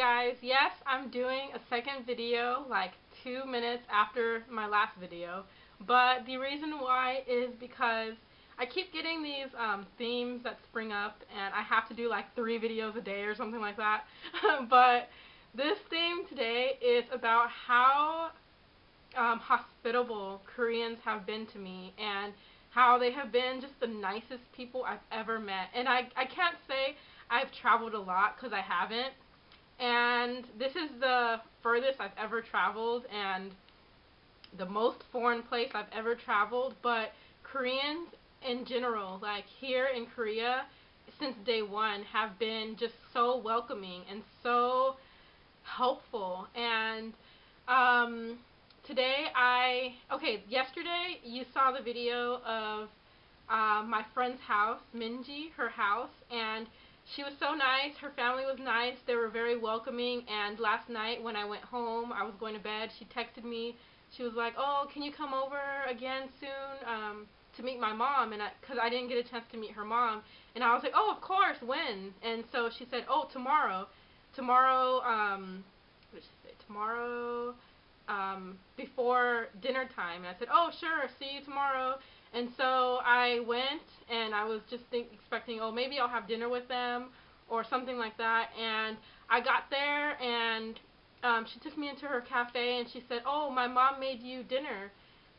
guys, yes, I'm doing a second video like 2 minutes after my last video, but the reason why is because I keep getting these themes that spring up and I have to do like 3 videos a day or something like that. But this theme today is about how hospitable Koreans have been to me and how they have been just the nicest people I've ever met. And I can't say I've traveled a lot because I haven't. And this is the furthest I've ever traveled and the most foreign place I've ever traveled. But Koreans in general, like here in Korea, since day one, have been just so welcoming and so helpful. And today yesterday you saw the video of my friend's house, Minji, her house, and she was so nice. Her family was nice. They were very welcoming. And last night when I went home, I was going to bed, she texted me. She was like, "Oh, can you come over again soon to meet my mom?" And because I didn't get a chance to meet her mom, and I was like, "Oh, of course. When?" And so she said, "Oh, tomorrow. Tomorrow. What did she say? Tomorrow." Before dinner time. And I said, "Oh, sure, see you tomorrow." And so I went, and I was just expecting, oh, maybe I'll have dinner with them or something like that. And I got there, and she took me into her cafe, and she said, "Oh, my mom made you dinner.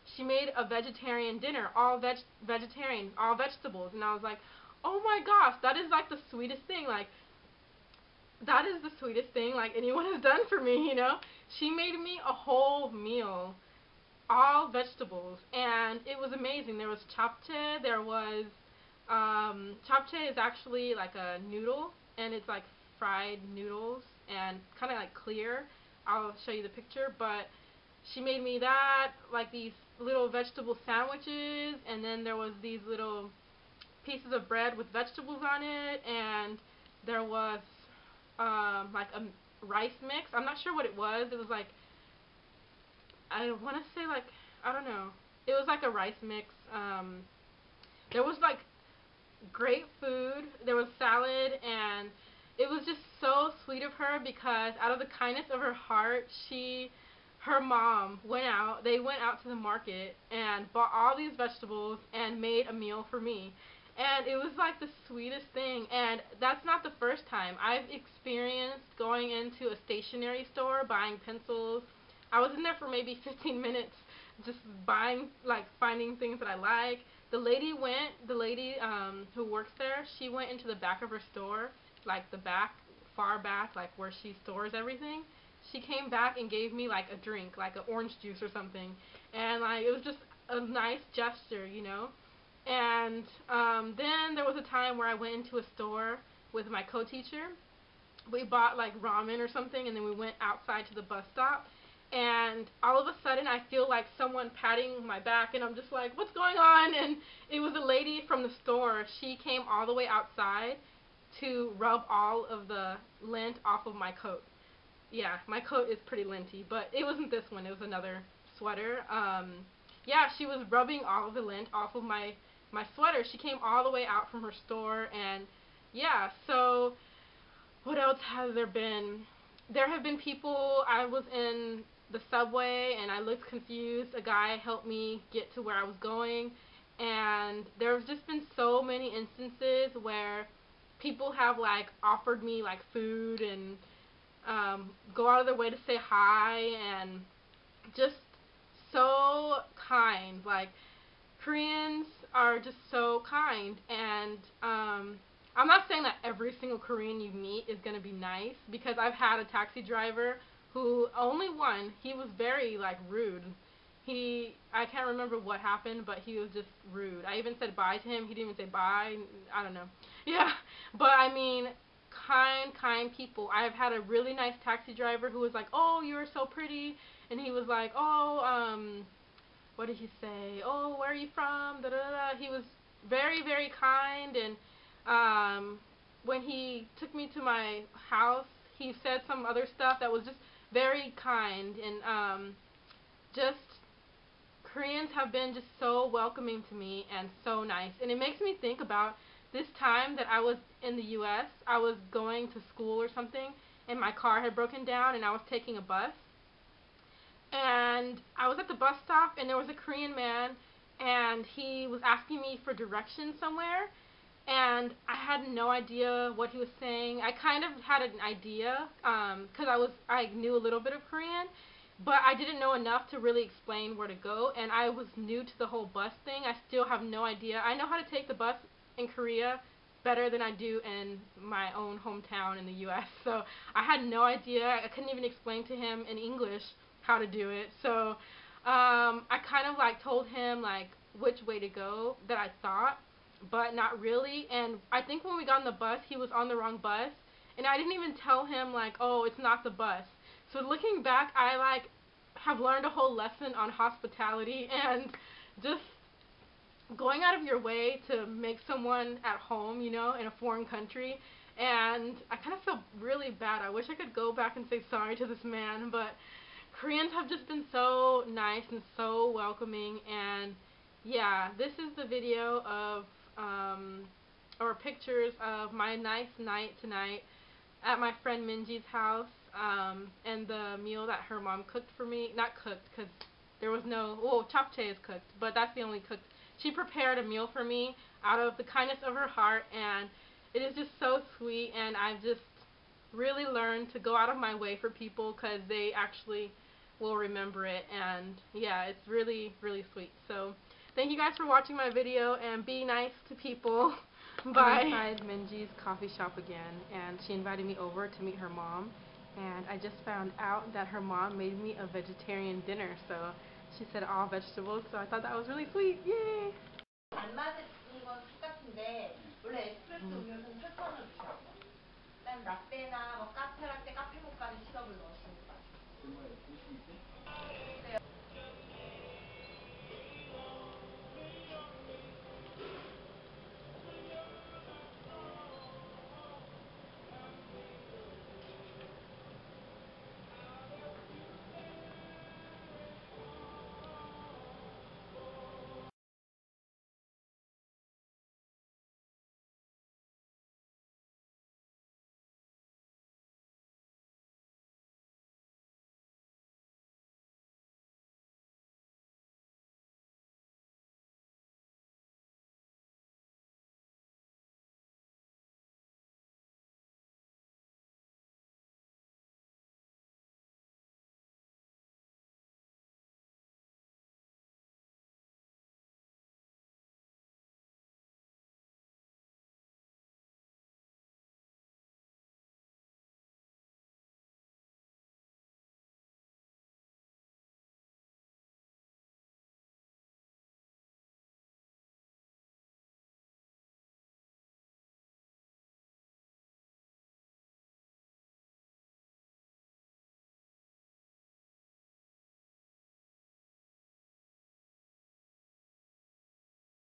She made a vegetarian dinner, all vegetarian, all vegetables." And I was like, "Oh my gosh, that is like the sweetest thing. Like, that is the sweetest thing like anyone has done for me, you know." She made me a whole meal, all vegetables, and it was amazing. There was japchae, there was, japchae is actually like a noodle, and it's like fried noodles, and kind of like clear. I'll show you the picture, but she made me that, like these little vegetable sandwiches, and then there was these little pieces of bread with vegetables on it, and there was like a rice mix. I'm not sure what it was. It was like, I want to say like, I don't know. It was like a rice mix. There was like great food. There was salad, and it was just so sweet of her because out of the kindness of her heart, her mom they went out to the market and bought all these vegetables and made a meal for me. And it was like the sweetest thing. And that's not the first time. I've experienced going into a stationery store, buying pencils. I was in there for maybe 15 minutes just buying, like, finding things that I like. The lady who works there, she went into the back of her store, like the back, far back, like where she stores everything. She came back and gave me like a drink, like an orange juice or something. And like, it was just a nice gesture, you know. And then there was a time where I went into a store with my co-teacher. We bought like ramen or something, and then we went outside to the bus stop. And all of a sudden, I feel like someone patting my back, and I'm just like, "What's going on?" And it was a lady from the store. She came all the way outside to rub all of the lint off of my coat. Yeah, my coat is pretty linty, but it wasn't this one. It was another sweater. Yeah, she was rubbing all of the lint off of my sweater. She came all the way out from her store, and yeah, so what else has there been? There have been people, I was in the subway and I looked confused. A guy helped me get to where I was going, and there's just been so many instances where people have like offered me like food and go out of their way to say hi, and just so kind. Like, Koreans are just so kind, and I'm not saying that every single Korean you meet is going to be nice, because I've had a taxi driver who, only one, he was very like rude. I can't remember what happened, but he was just rude. I even said bye to him. He didn't even say bye. I don't know. Yeah, but I mean, kind people. I've had a really nice taxi driver who was like, "Oh, you're so pretty," and he was like, "Oh, what did he say? Oh, where are you from? Da da da." He was very, very kind, and when he took me to my house, he said some other stuff that was just very kind, and just Koreans have been just so welcoming to me and so nice. And it makes me think about this time that I was in the U.S. I was going to school or something, and my car had broken down and I was taking a bus. And I was at the bus stop and there was a Korean man and he was asking me for directions somewhere, and I had no idea what he was saying. I kind of had an idea because I knew a little bit of Korean, but I didn't know enough to really explain where to go, and I was new to the whole bus thing. I still have no idea. I know how to take the bus in Korea better than I do in my own hometown in the U.S. So I had no idea. I couldn't even explain to him in English how to do it. So I kind of like told him like which way to go that I thought, but not really. And I think when we got on the bus, he was on the wrong bus, and I didn't even tell him like, oh, it's not the bus. So looking back, I like have learned a whole lesson on hospitality and just going out of your way to make someone at home, you know, in a foreign country. And I kind of feel really bad. I wish I could go back and say sorry to this man, but Koreans have just been so nice and so welcoming. And yeah, this is the video of or pictures of my nice night tonight at my friend Minji's house, and the meal that her mom cooked for me. Not cooked, because there was no, well, japchae is cooked, but that's the only cooked. She prepared a meal for me out of the kindness of her heart, and it is just so sweet, and I've just really learned to go out of my way for people because they actually will remember it. And yeah, it's really, really sweet. So thank you guys for watching my video, and be nice to people. Bye. I'm inside Minji's coffee shop again, and she invited me over to meet her mom, and I just found out that her mom made me a vegetarian dinner. So she said all vegetables, so I thought that was really sweet. Yay! 안 맞는 건 똑같은데 원래 에스프레소 음료수는 설탕을 주셔. 그다음 라떼나 뭐 카페라떼, 카페